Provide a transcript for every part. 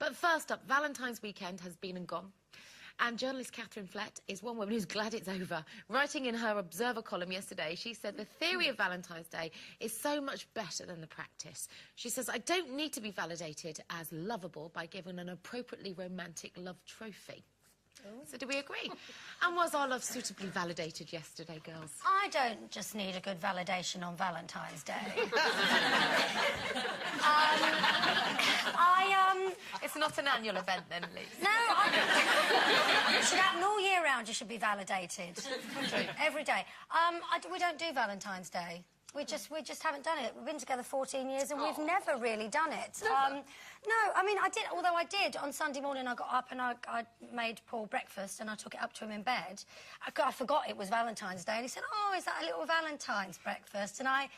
But first up, Valentine's weekend has been and gone. And journalist Catherine Flett is one woman who's glad it's over. Writing in her Observer column yesterday, she said the theory of Valentine's Day is so much better than the practice. She says, I don't need to be validated as lovable by giving an appropriately romantic love trophy. So do we agree? And was our love suitably validated yesterday, girls? I don't just need a good validation on Valentine's Day. It's not an annual event then, Liz. No, it should happen all year round. You should be validated. Every day. We don't do Valentine's Day. We just haven't done it. We've been together 14 years and we've never really done it. No, I mean, I did, although I did. On Sunday morning, I got up and I made Paul breakfast and I took it up to him in bed. I forgot it was Valentine's Day and he said, oh, is that a little Valentine's breakfast? And I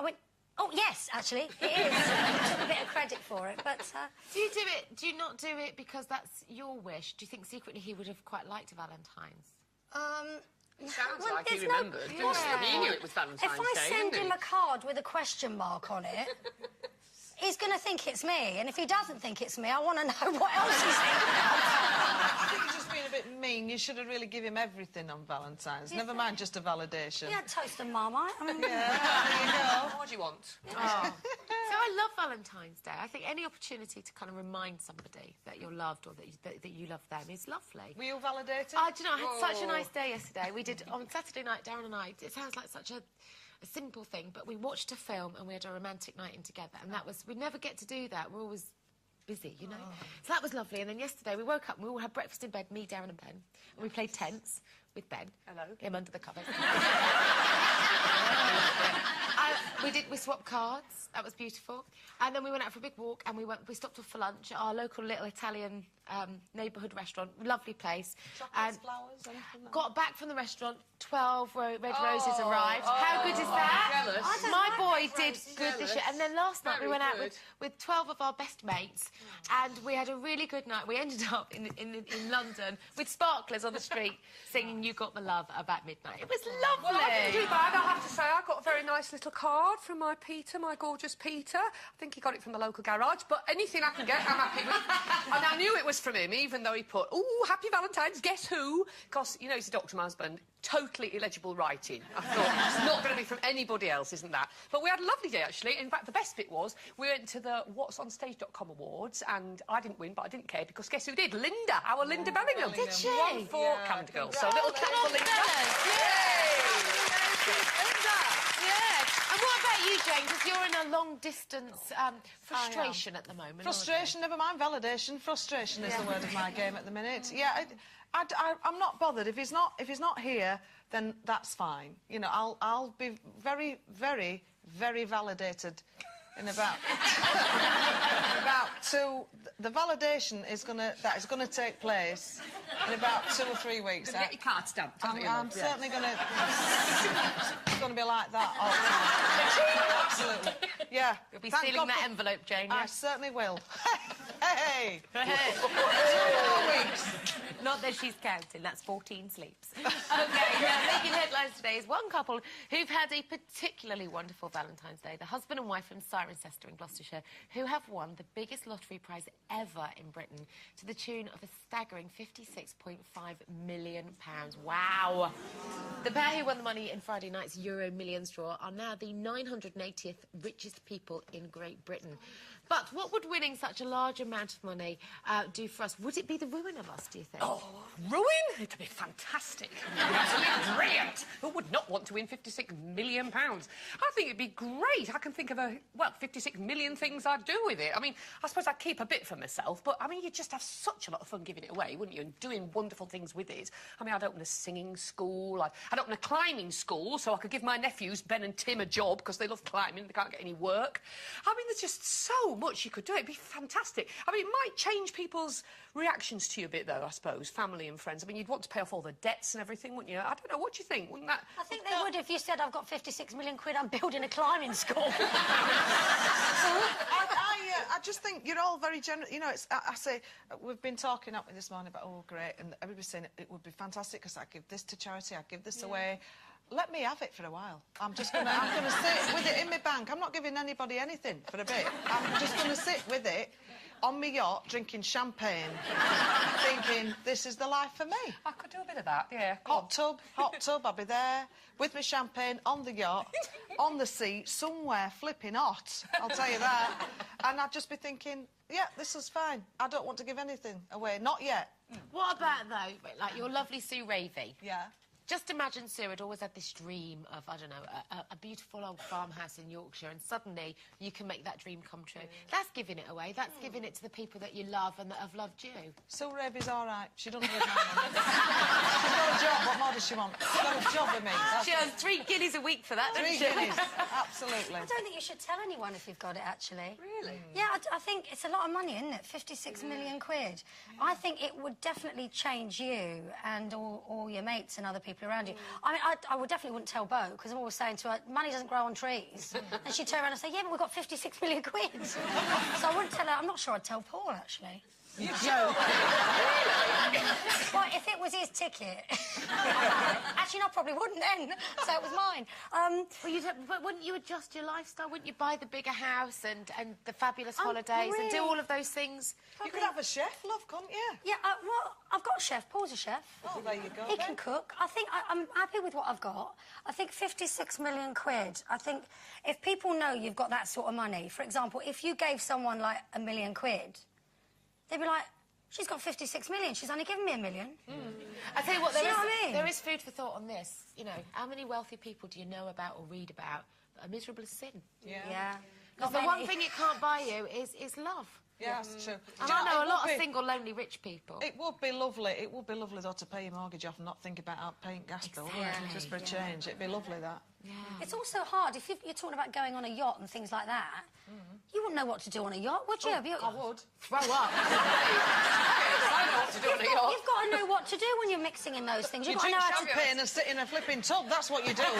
went, oh, yes, actually, it is. I took a bit of credit for it, but... Do you do it? Do you not do it because that's your wish? Do you think secretly he would have quite liked Valentine's? It sounds like he remembered. He knew it was Valentine's Day, If I send him a card with a question mark on it, he's going to think it's me. And if he doesn't think it's me, I want to know what else he's thinking. I think you're just being a bit mean. You should have really given him everything on Valentine's. Never mind just a validation. Yeah, toast and Marmite. I mean... Yeah, there you go. What do you want? Oh. So I love Valentine's Day. I think any opportunity to kind of remind somebody that you're loved or that you love them is lovely. Were you validated? Do you know, I had such a nice day yesterday. We did, on Saturday night, Darren and I, it sounds like such a simple thing, but we watched a film and we had a romantic night in together, and that was, we never get to do that. We're always busy, you know? So that was lovely, and then yesterday we woke up and we all had breakfast in bed, me, Darren and Ben, and we played tennis with Ben. Hello. Him under the covers. We swapped cards. That was beautiful. And then we went out for a big walk and we stopped off for lunch at our local little Italian neighbourhood restaurant. Lovely place. Chocolates, flowers, anything like got back from the restaurant, 12 red roses arrived. How good is that? My boy did good this year. And then last night we went out with 12 of our best mates and we had a really good night. We ended up in London with sparklers on the street singing You Got the Love about midnight. It was lovely. Well, I didn't do bad, I have to say. I got a very nice little card from my Peter, my gorgeous Peter. I think he got it from the local garage, but anything I can get, I'm happy with. And I knew it was from him, even though he put, "Ooh, happy Valentine's, guess who?" Because, you know, he's a doctor, my husband. Totally illegible writing. I thought, it's not going to be from anybody else, isn't that? But we had a lovely day, actually. In fact, the best bit was we went to the whatsonstage.com awards, and I didn't win, but I didn't care, because guess who did? Linda, our Linda Bellingham. Did she? Won for Calendar Girls. So a little clap for Linda. And what about you, Jane? Because you're in a long-distance frustration at the moment. Frustration, never mind validation. Frustration is the word of my game at the minute. Yeah, I'm not bothered. If he's not here, then that's fine. You know, I'll be very, very, very validated in about the validation is gonna take place in about 2 or 3 weeks. Get your card stamped. I'm certainly gonna. It's gonna be like that all the time. Absolutely. Yeah. You'll be sealing that envelope, Jane. I certainly will. Hey. 2 weeks. Not that she's counting. That's 14 sleeps. OK, now making headlines today is one couple who've had a particularly wonderful Valentine's Day. The husband and wife from Cirencester in Gloucestershire, who have won the biggest lottery prize ever in Britain to the tune of a staggering £56.5 million. Wow. The pair who won the money in Friday night's Euro Millions draw are now the 980th richest people in Great Britain. But what would winning such a large amount of money do for us? Would it be the ruin of us, do you think? Oh, ruin? It'd be fantastic. Absolutely brilliant. Who would not want to win £56 million? I think it'd be great. I can think of 56 million things I'd do with it. I mean, I suppose I'd keep a bit for myself, but, I mean, you'd just have such a lot of fun giving it away, wouldn't you? And doing wonderful things with it. I mean, I'd open a singing school. I'd open a climbing school so I could give my nephews, Ben and Tim, a job because they love climbing. They can't get any work. I mean, there's just so much you could do. It'd be fantastic. I mean, it might change people's reactions to you a bit, though, I suppose, family and friends. I mean, you'd want to pay off all the dets and everything, wouldn't you? I don't know. What do you think? Wouldn't that... I think they would if you said, I've got 56 million quid, I'm building a climbing school. I just think you're all very generous. You know, I say, we've been talking up this morning about, oh, great, and everybody's saying it would be fantastic because I give this to charity, I give this away. Let me have it for a while. I'm gonna sit with it in my bank. I'm not giving anybody anything for a bit. I'm just gonna sit with it on my yacht, drinking champagne, thinking, this is the life for me. I could do a bit of that, yeah. Hot tub, I'll be there, with my champagne, on the yacht, on the sea, somewhere flipping hot, I'll tell you that. And I'd just be thinking, yeah, this is fine. I don't want to give anything away, not yet. What about, though, like your lovely Sue Ravey? Yeah. Just imagine Sue had always had this dream of, I don't know, a beautiful old farmhouse in Yorkshire, and suddenly you can make that dream come true. That's giving it away. That's giving it to the people that you love and that have loved you. Sue Ravey's all right. She doesn't live mine. She's got a job. What more does she want? She's got a job with me. She earns 3 guineas a week for that, doesn't 3 she? guineas. Absolutely. I don't think you should tell anyone if you've got it, actually. Really? Yeah, I think it's a lot of money, isn't it? 56 million quid. Yeah. I think it would definitely change you and all your mates and other people around you. I mean, I would definitely wouldn't tell Bo, because I'm always saying to her, money doesn't grow on trees. And she'd turn around and say, yeah, but we've got 56 million quid. So I wouldn't tell her. I'm not sure I'd tell Paul, actually. You joke. Well, if it was his ticket... Actually, no, I probably wouldn't then. So it was mine. But wouldn't you adjust your lifestyle? Wouldn't you buy the bigger house and the fabulous holidays and do all of those things? You could have a chef, love, couldn't you? Yeah, well, I've got a chef. Paul's a chef. Oh, there you go. He can cook. I think I'm happy with what I've got. I think 56 million quid. I think if people know you've got that sort of money, for example, if you gave someone, like, £1 million, they'd be like, she's got 56 million, she's only given me £1 million. I tell you what, I mean? there is food for thought on this. You know, how many wealthy people do you know about or read about that are miserable as sin? Yeah. Because the one thing it can't buy you is love. Yeah, that's true. And I know a lot of single, lonely, rich people. It would be lovely. It would be lovely, though, to pay your mortgage off and not think about paying gas bill, wouldn't it? Just for a change. It'd be lovely, that. Yeah. It's also hard, if you're talking about going on a yacht and things like that, you wouldn't know what to do on a yacht, would you? I would. Throw up. I know what to do on a yacht. You've got to know what to do when you're mixing in those things. You You've got to drink know how to... champagne and sit in a flipping tub, that's what you do. She's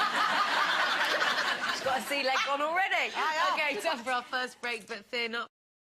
got a sea leg on already. I have. OK, time for our first break, but fear not.